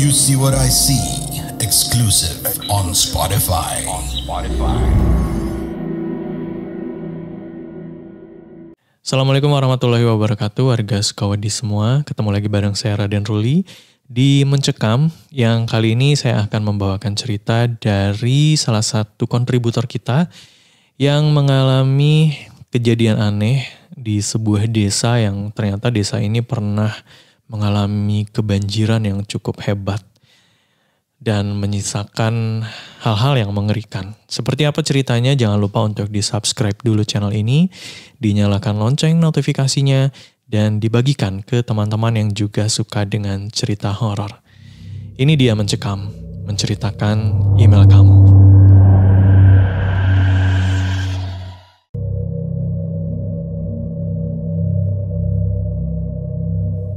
You See What I See, exclusive on Spotify. Assalamualaikum warahmatullahi wabarakatuh, warga Sukawati semua. Ketemu lagi bareng saya Raden Ruli di Mencekam, yang kali ini saya akan membawakan cerita dari salah satu kontributor kita yang mengalami kejadian aneh di sebuah desa yang ternyata desa ini pernah mengalami kebanjiran yang cukup hebat dan menyisakan hal-hal yang mengerikan. Seperti apa ceritanya? Jangan lupa untuk di-subscribe dulu channel ini, dinyalakan lonceng notifikasinya, dan dibagikan ke teman-teman yang juga suka dengan cerita horor. Ini dia Mencekam, menceritakan email kamu.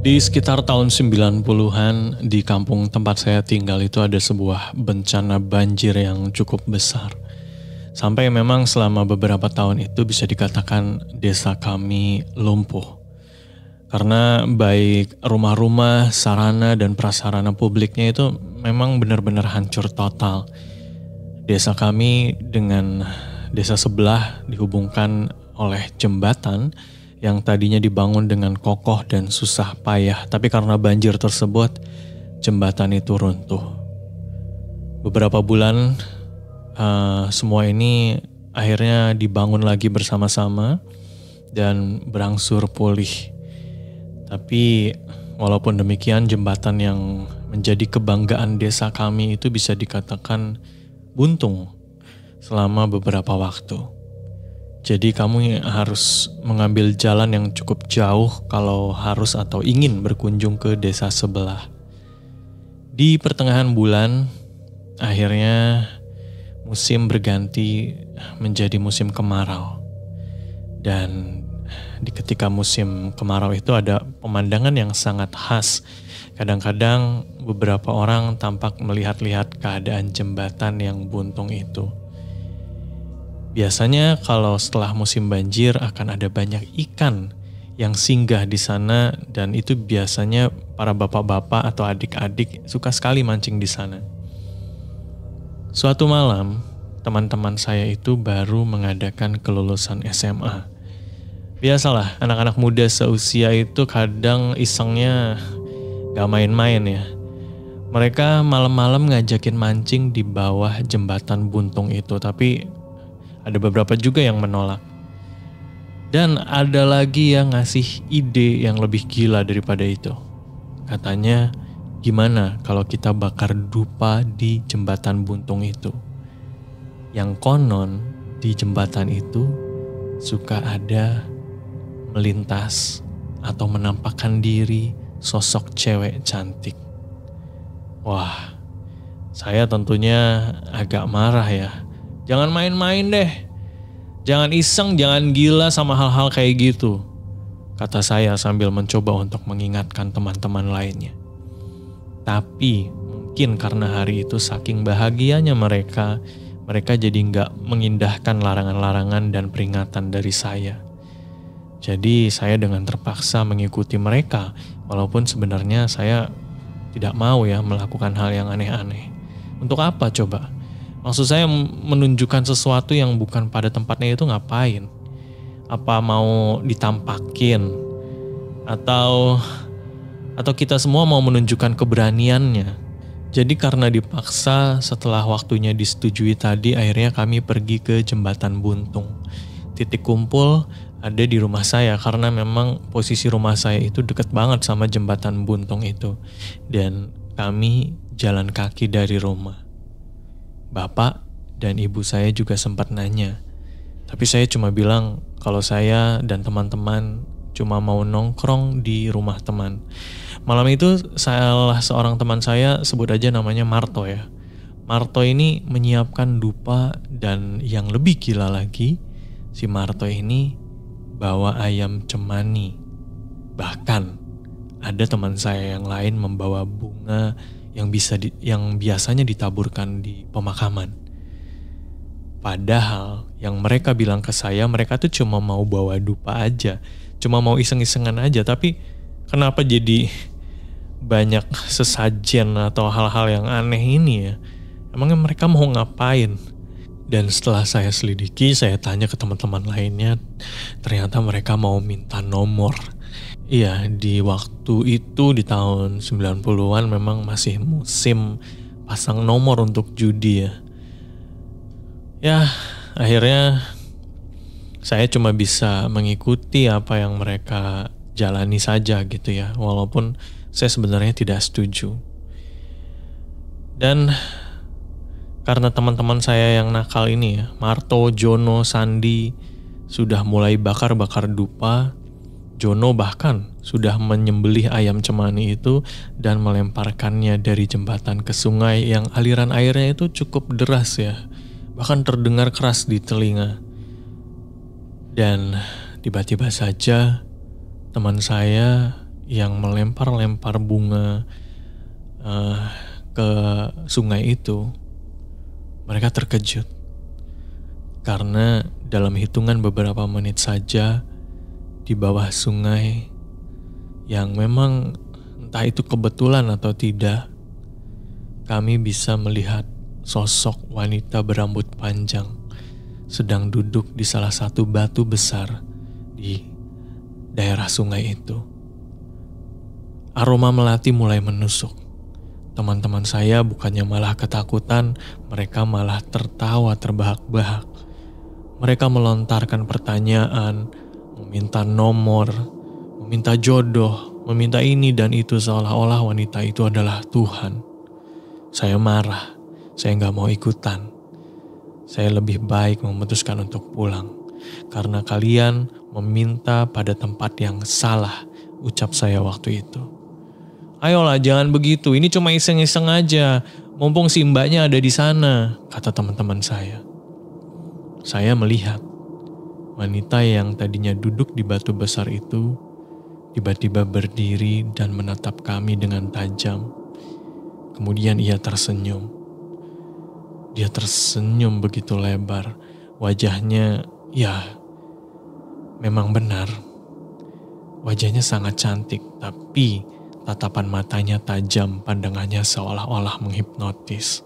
Di sekitar tahun 90-an, di kampung tempat saya tinggal itu ada sebuah bencana banjir yang cukup besar. Sampai memang selama beberapa tahun itu bisa dikatakan desa kami lumpuh. Karena baik rumah-rumah, sarana dan prasarana publiknya itu memang benar-benar hancur total. Desa kami dengan desa sebelah dihubungkan oleh jembatan yang tadinya dibangun dengan kokoh dan susah payah, tapi karena banjir tersebut, jembatan itu runtuh. Beberapa bulan, semua ini akhirnya dibangun lagi bersama-sama dan berangsur pulih. Tapi walaupun demikian, jembatan yang menjadi kebanggaan desa kami itu bisa dikatakan buntung selama beberapa waktu. Jadi kamu harus mengambil jalan yang cukup jauh kalau harus atau ingin berkunjung ke desa sebelah. Di pertengahan bulan, akhirnya musim berganti menjadi musim kemarau. Dan ketika musim kemarau itu ada pemandangan yang sangat khas. Kadang-kadang beberapa orang tampak melihat-lihat keadaan jembatan yang buntung itu. Biasanya kalau setelah musim banjir akan ada banyak ikan yang singgah di sana, dan itu biasanya para bapak-bapak atau adik-adik suka sekali mancing di sana. Suatu malam, teman-teman saya itu baru mengadakan kelulusan SMA. Biasalah, anak-anak muda seusia itu kadang isengnya gak main-main ya. Mereka malam-malam ngajakin mancing di bawah jembatan buntung itu, tapi ada beberapa juga yang menolak. Dan ada lagi yang ngasih ide yang lebih gila daripada itu. Katanya, gimana kalau kita bakar dupa di jembatan buntung itu? Yang konon di jembatan itu suka ada melintas atau menampakkan diri sosok cewek cantik. Wah, saya tentunya agak marah ya. Jangan main-main deh. Jangan iseng, jangan gila sama hal-hal kayak gitu, kata saya sambil mencoba untuk mengingatkan teman-teman lainnya. Tapi mungkin karena hari itu saking bahagianya mereka jadi nggak mengindahkan larangan-larangan dan peringatan dari saya. Jadi saya dengan terpaksa mengikuti mereka, walaupun sebenarnya saya tidak mau ya melakukan hal yang aneh-aneh. Untuk apa coba? Maksud saya menunjukkan sesuatu yang bukan pada tempatnya itu ngapain? Apa mau ditampakin? Atau kita semua mau menunjukkan keberaniannya? Jadi karena dipaksa, setelah waktunya disetujui tadi, akhirnya kami pergi ke jembatan buntung. Titik kumpul ada di rumah saya karena memang posisi rumah saya itu dekat banget sama jembatan buntung itu. Dan kami jalan kaki dari rumah. Bapak dan ibu saya juga sempat nanya. Tapi saya cuma bilang kalau saya dan teman-teman cuma mau nongkrong di rumah teman. Malam itu salah seorang teman saya, sebut aja namanya Marto ya. Marto ini menyiapkan dupa, dan yang lebih gila lagi, si Marto ini bawa ayam cemani. Bahkan ada teman saya yang lain membawa bunga yang biasanya ditaburkan di pemakaman. Padahal yang mereka bilang ke saya, mereka tuh cuma mau bawa dupa aja, cuma mau iseng-isengan aja. Tapi kenapa jadi banyak sesajen atau hal-hal yang aneh ini ya? Emangnya mereka mau ngapain? Dan setelah saya selidiki, saya tanya ke teman-teman lainnya, ternyata mereka mau minta nomor. Iya, di waktu itu di tahun 90-an memang masih musim pasang nomor untuk judi ya. Ya, akhirnya saya cuma bisa mengikuti apa yang mereka jalani saja gitu ya. Walaupun saya sebenarnya tidak setuju. Dan karena teman-teman saya yang nakal ini ya, Marto, Jono, Sandi, sudah mulai bakar-bakar dupa. Jono bahkan sudah menyembelih ayam cemani itu dan melemparkannya dari jembatan ke sungai yang aliran airnya itu cukup deras ya. Bahkan terdengar keras di telinga. Dan tiba-tiba saja teman saya yang melempar-lempar bunga ke sungai itu, mereka terkejut. Karena dalam hitungan beberapa menit saja di bawah sungai yang memang entah itu kebetulan atau tidak, kami bisa melihat sosok wanita berambut panjang sedang duduk di salah satu batu besar di daerah sungai itu. Aroma melati mulai menusuk. Teman-teman saya bukannya malah ketakutan, mereka malah tertawa terbahak-bahak. Mereka melontarkan pertanyaan, meminta nomor, meminta jodoh, meminta ini dan itu seolah-olah wanita itu adalah Tuhan. Saya marah, saya gak mau ikutan. Saya lebih baik memutuskan untuk pulang. Karena kalian meminta pada tempat yang salah, ucap saya waktu itu. Ayolah jangan begitu, ini cuma iseng-iseng aja. Mumpung si mbaknya ada di sana, kata teman-teman saya. Saya melihat wanita yang tadinya duduk di batu besar itu tiba-tiba berdiri dan menatap kami dengan tajam. Kemudian ia tersenyum. Dia tersenyum begitu lebar. Wajahnya, ya, memang benar. Wajahnya sangat cantik, tapi tatapan matanya tajam, pandangannya seolah-olah menghipnotis.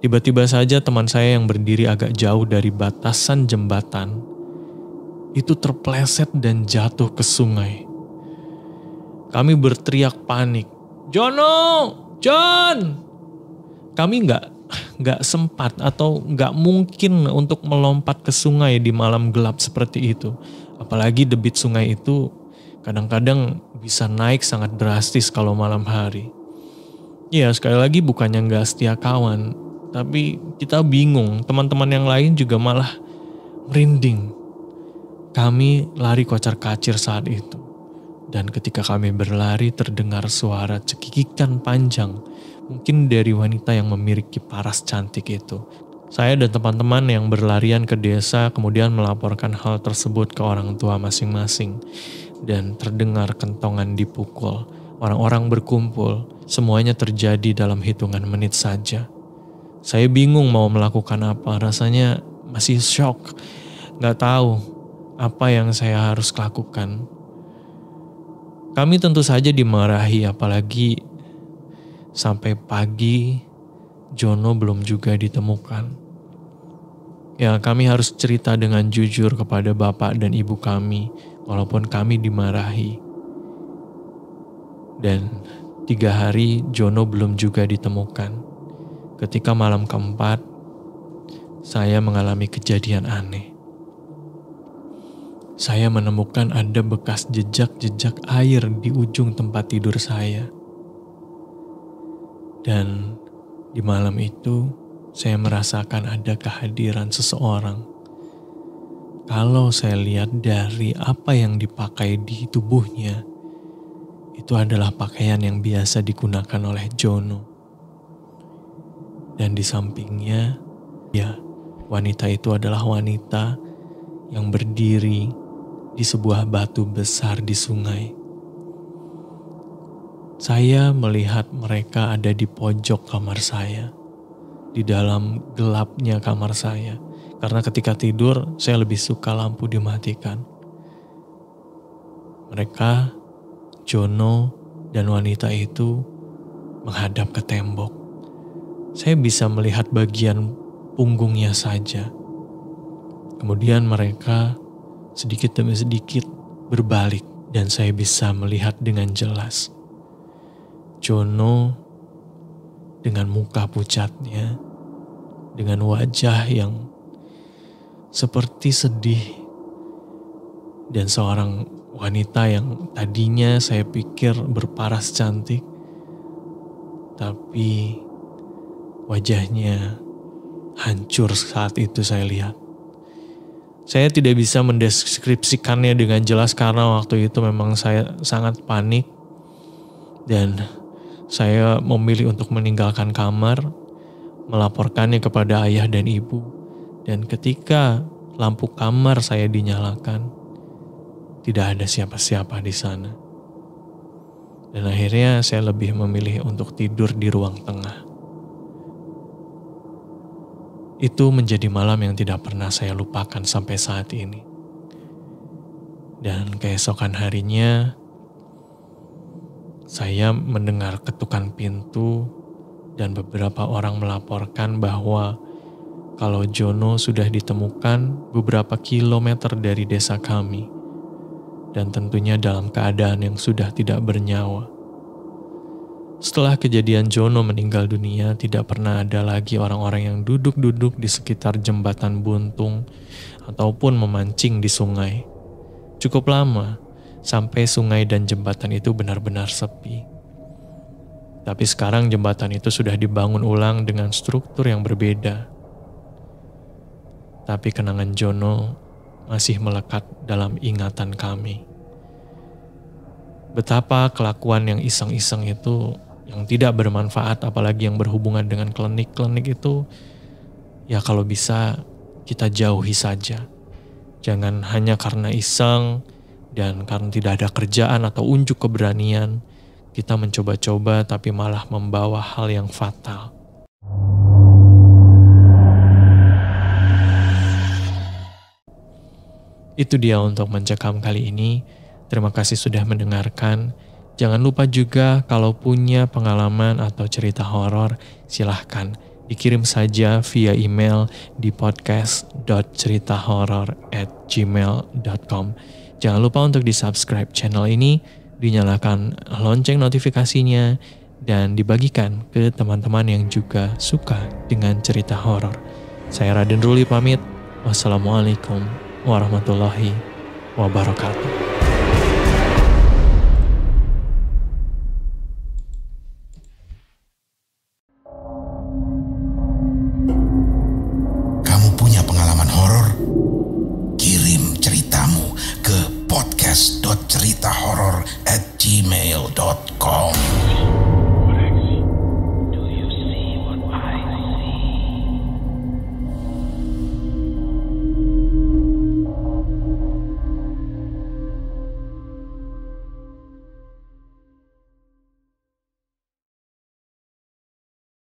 Tiba-tiba saja teman saya yang berdiri agak jauh dari batasan jembatan itu terpleset dan jatuh ke sungai. Kami berteriak panik, "Jono! John!" Kami nggak sempat atau nggak mungkin untuk melompat ke sungai di malam gelap seperti itu. Apalagi debit sungai itu kadang-kadang bisa naik sangat drastis kalau malam hari. Ya sekali lagi bukannya nggak setia kawan, tapi kita bingung. Teman-teman yang lain juga malah merinding. Kami lari kocar-kacir saat itu. Dan ketika kami berlari terdengar suara cekikikan panjang. Mungkin dari wanita yang memiliki paras cantik itu. Saya dan teman-teman yang berlarian ke desa kemudian melaporkan hal tersebut ke orang tua masing-masing. Dan terdengar kentongan dipukul. Orang-orang berkumpul. Semuanya terjadi dalam hitungan menit saja. Saya bingung mau melakukan apa. Rasanya masih shock. Gak tahu apa yang saya harus lakukan. Kami tentu saja dimarahi, apalagi sampai pagi Jono belum juga ditemukan. Ya, kami harus cerita dengan jujur kepada bapak dan ibu kami, walaupun kami dimarahi. Dan 3 hari Jono belum juga ditemukan. Ketika malam keempat, saya mengalami kejadian aneh. Saya menemukan ada bekas jejak-jejak air di ujung tempat tidur saya. Dan di malam itu, saya merasakan ada kehadiran seseorang. Kalau saya lihat dari apa yang dipakai di tubuhnya, itu adalah pakaian yang biasa digunakan oleh Jono. Dan di sampingnya, ya, wanita itu adalah wanita yang berdiri di sebuah batu besar di sungai. Saya melihat mereka ada di pojok kamar saya, di dalam gelapnya kamar saya. Karena ketika tidur, saya lebih suka lampu dimatikan. Mereka, Jono, dan wanita itu menghadap ke tembok. Saya bisa melihat bagian punggungnya saja. Kemudian mereka sedikit demi sedikit berbalik dan saya bisa melihat dengan jelas Jono dengan muka pucatnya, dengan wajah yang seperti sedih, dan seorang wanita yang tadinya saya pikir berparas cantik, tapi wajahnya hancur saat itu saya lihat. Saya tidak bisa mendeskripsikannya dengan jelas karena waktu itu memang saya sangat panik dan saya memilih untuk meninggalkan kamar, melaporkannya kepada ayah dan ibu. Dan ketika lampu kamar saya dinyalakan, tidak ada siapa-siapa di sana. Dan akhirnya saya lebih memilih untuk tidur di ruang tengah. Itu menjadi malam yang tidak pernah saya lupakan sampai saat ini. Dan keesokan harinya, saya mendengar ketukan pintu dan beberapa orang melaporkan bahwa kalau Jono sudah ditemukan beberapa kilometer dari desa kami, dan tentunya dalam keadaan yang sudah tidak bernyawa. Setelah kejadian Jono meninggal dunia, tidak pernah ada lagi orang-orang yang duduk-duduk di sekitar jembatan buntung ataupun memancing di sungai. Cukup lama sampai sungai dan jembatan itu benar-benar sepi. Tapi sekarang jembatan itu sudah dibangun ulang dengan struktur yang berbeda. Tapi kenangan Jono masih melekat dalam ingatan kami. Betapa kelakuan yang iseng-iseng itu, yang tidak bermanfaat, apalagi yang berhubungan dengan klinik-klinik itu, ya kalau bisa kita jauhi saja. Jangan hanya karena iseng dan karena tidak ada kerjaan atau unjuk keberanian, kita mencoba-coba tapi malah membawa hal yang fatal. Itu dia untuk mencekam kali ini. Terima kasih sudah mendengarkan. Jangan lupa juga kalau punya pengalaman atau cerita horor, silahkan dikirim saja via email di podcast.ceritahoror@gmail.com. Jangan lupa untuk di-subscribe channel ini, dinyalakan lonceng notifikasinya, dan dibagikan ke teman-teman yang juga suka dengan cerita horor. Saya Raden Ruli pamit. Wassalamualaikum warahmatullahi wabarakatuh.